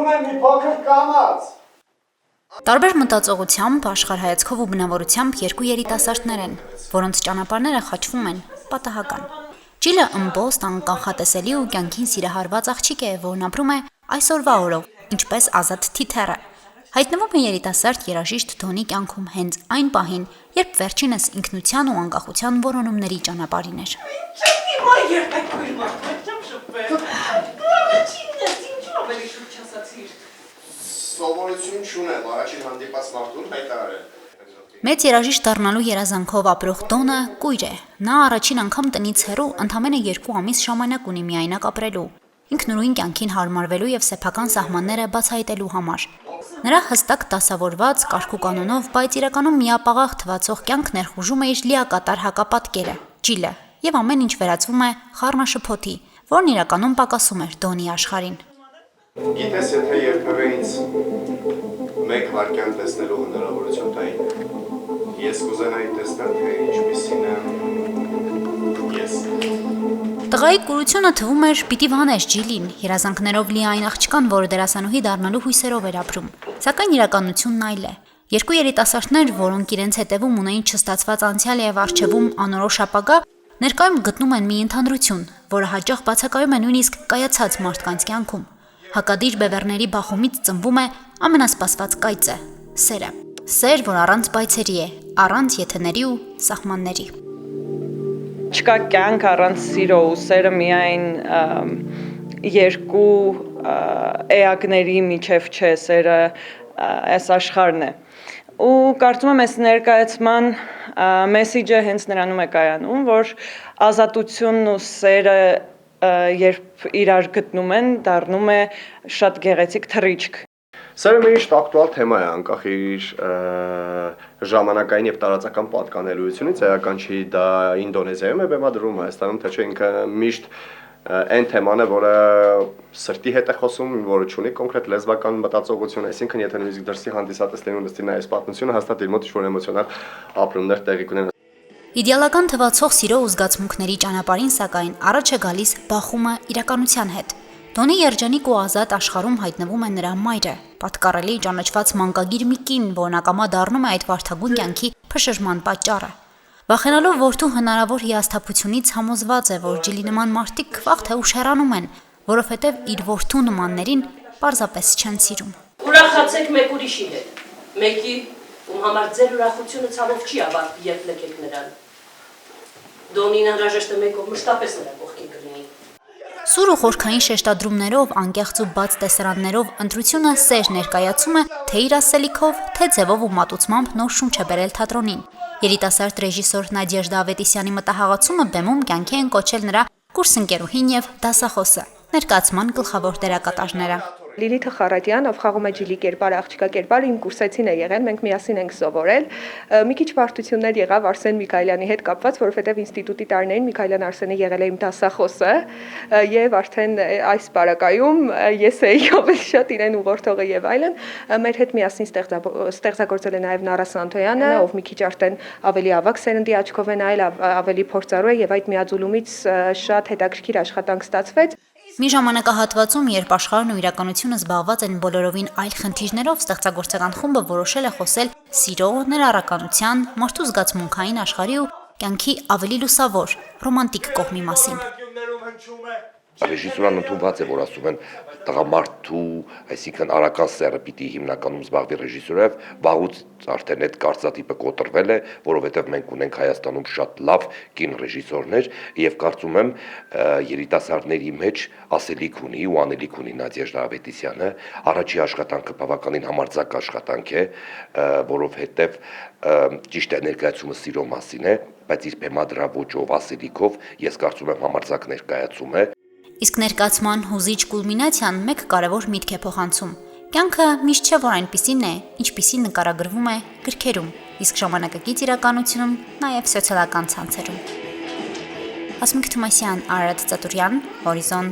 ուզում եմ մի փոքր կամաց։ Տարբեր մտածողությամբ, աշխարհայացքով ու բնավորությամբ երկու երիտասարդներ են, որոնց ճանապարհները խաչվում են պատահական։ Ջիլը ըմբոստ, անկանխատեսելի ու կյանքին սիրահարված աղջիկ է, որն ապրում է այսօրվա օրով, ինչպես Ազատ Թիթեռը։ Հայտնվում է երիտասարդ երաժիշտ Դոնի կյանքում հենց այն պահին, երբ վերջինս ինքնության ու անկախության որոնումների ճանապարհին էր։ Սովորություն չունեմ, առաջին հանդիպած մարդուն հայտարարել։ Մեծ երաժիշտ դառնալու երազանքով ապրող Դոնը կույր է։ Նա առաջին անգամ տնից հեռու ընդամենը 2 ամիս ժամանակ ունի միայնակ ապրելու, ինքնուրույն կյանքին հարմարվելու եւ սեփական սահմանները բացահայտելու համար։ Նրա հստակ դասավորված, կարգուկանոնով, բայց իրականում միապաղաղ թվացող կյանք ներխուժում է իր լիակատար հակապատկերը՝ Ջիլը, եւ ամեն ինչ վերածվում է խառնաշփոթի, որն իրականում պակասում էր Դոնի աշխարհին։ Գիտես, եթե երբևէ ինձ մեկ վայրկյան տեսնելու հնարավորություն տային, ես կուզենայի տեսնել, թե ինչպիսին եմ ես։ Տղայի կուրությունը թվում էր պիտի վաներ Ջիլին, երազանքներով լի այն աղջկան, որը դերասանուհի դառնալու հույսերով էր ապրում։ Սակայն իրականությունն այլ է։ Երկու երիտասարդներ, որոնք իրենց հետևում ունեին չստացված անցյալ եւ առջևում անորոշ ապագա, ներկայում գտնում են մի ընդհանրություն, որը հաճախ բացակայում է նույնիսկ կայացած մարդկանց կյանքում։ Հակադիր բևեռների բախումից ծնվում է ամենասպասված կայծը՝ սերը։ Սեր, որ առանց պայծերի է, առանց եթեների ու սահմանների։ Չկա կյանք առանց սիրո ու սերը միայն երկու էակների միջև չէ, սերը այս աշխարհն է։ Ու կարծում եմ այս ներկայացման մեսիջը հենց նրանում է կայանում, որ ազատությունն ու սերը երբ իրար գտնում են, դառնում է շատ գեղեցիկ թռիչք։ Սերը միշտ ակտուալ թեմա է, անկախ իր ժամանակային եւ տարածական պատկանելությունից, էական չի դա Ինդոնեզիայում է բեմադրվում, Հայաստանում թե չէ ինքը միշտ այն թեման է, որը սրտի հետ է խոսում, որը ունի կոնկրետ լեզվական մտածողություն, այսինքն եթե նույնիսկ դրսի հանդիսատեսներին նստի նայես պատմությունը, հաստատ իր մոտ ինչ-որ էմոցիոնալ ապրումներ տեղի կունենան։ Իդեալական թվացող սիրո ու զգացմունքների ճանապարհին, սակայն, առաջ է գալիս բախումը իրականության հետ։ Դոնի երջանիկ ու ազատ աշխարհում հայտնվում է նրա մայրը, պատկառելի ճանաչված մանկագիր մի կին, որն ակամա դառնում է այդ վարդագույն կյանքի փշրման պատճառը։ Վախենալով որդու հնարավոր հիասթափությունից համոզված է, որ Ջիլի նման մարդիկ վաղ թե ուշ հեռանում են, որովհետև իր որդու նմաններին պարզապես չեն սիրում։ Ուրախացեք մեկ ուրիշի հետ, մեկի, ում համար ձեր ուրախությունը ցավով չի ավարտվի, երբ լքեք նրան։ Դոնին անհրաժեշտ է մեկ, ով մշտապես նրա կողքին կլինի։ Սուր ու խորքային շեշտադրումներով, անկեղծ ու բաց տեսարաններով ընտրությունը սեր ներկայացում է թե իր ասելիքով, թե ձևով ու մատուցմամբ նոր շունչ է բերել թատրոնին։ Երիտասարդ ռեժիսոր Նադեժդա Ավետիսյանի մտահաղացումը բեմում կյանքի են կոչել նրա կուրսընկերուհին եւ դասախոսը, ներկայացման գլխավոր դերակատարները։ Լիլիթը Խառատյան, ով խաղում է Ջիլի կերպարը, աղջկա կերպարը, իմ կուրսեցին է եղել, մենք միասին ենք սովորել։ Մի քիչ բարդություններ եղավ Արսեն Միքայելյանի հետ կապված, որովհետև ինստիտուտի տարիներին Միքայելյան Արսենը եղել է իմ դասախոսը, եւ արդեն այս պարագայում ես էի ավելի շատ իրեն ուղղորդողը եւ այլն։ Մեր հետ միասին ստեղծագործել է նաեւ Նարա Սանթոյանը, ով մի քիչ արդեն ավելի ավագ սերնդի աչքով է նայել, ավելի փորձառու է եւ այդ միաձուլումից շատ հետաքրքիր աշխատանք ստացվեց։ Մի ժամանակահատվածում, երբ աշխարհն ու իրականությունը զբաղված են բոլորովին այլ խնդիրներով, ստեղծագործական խումբը որոշել է խոսել սիրո, ներառականության, մարդու զգացմունքային աշխարհի ու կյանքի ավելի լուսավոր, ռոմանտիկ կողմի մասին։ Ռեժիսուրան ընդունված է, որ ասում են տղամարդու, այսինքն արական սերը պիտի հիմնականում զբաղվի ռեժիսորով, վաղուց արդեն այդ կարծրատիպը կոտրվել է, որովհետև մենք ունենք Հայաստանում շատ լավ կին ռեժիսորներ եւ կարծում եմ երիտասարդների մեջ ասելիք ունի ու անելիք ունի Նադեժդա Ավետիսյանը, առաջի աշխատանքը բավականին համարձակ աշխատանք է, որովհետև ճիշտ է ներկայացումը սիրո մասին է, բայց իր բեմադրավոճով, ասելիքով ես կարծում եմ համարձակ ներկայացում է։ Իսկ ներկայացման հուզիչ կուլմինացիան մեկ կարևոր միտք է փոխանցում։ Կյանքը միշտ չէ, որ այնպիսին է, ինչպիսին նկարագրվում է գրքերում, իսկ ժամանակակից իրականությունում նաև սոցիալական ցանցերում։ Ասմիկ Թոմասյան, Արարատ Ծատուրյան, Հորիզոն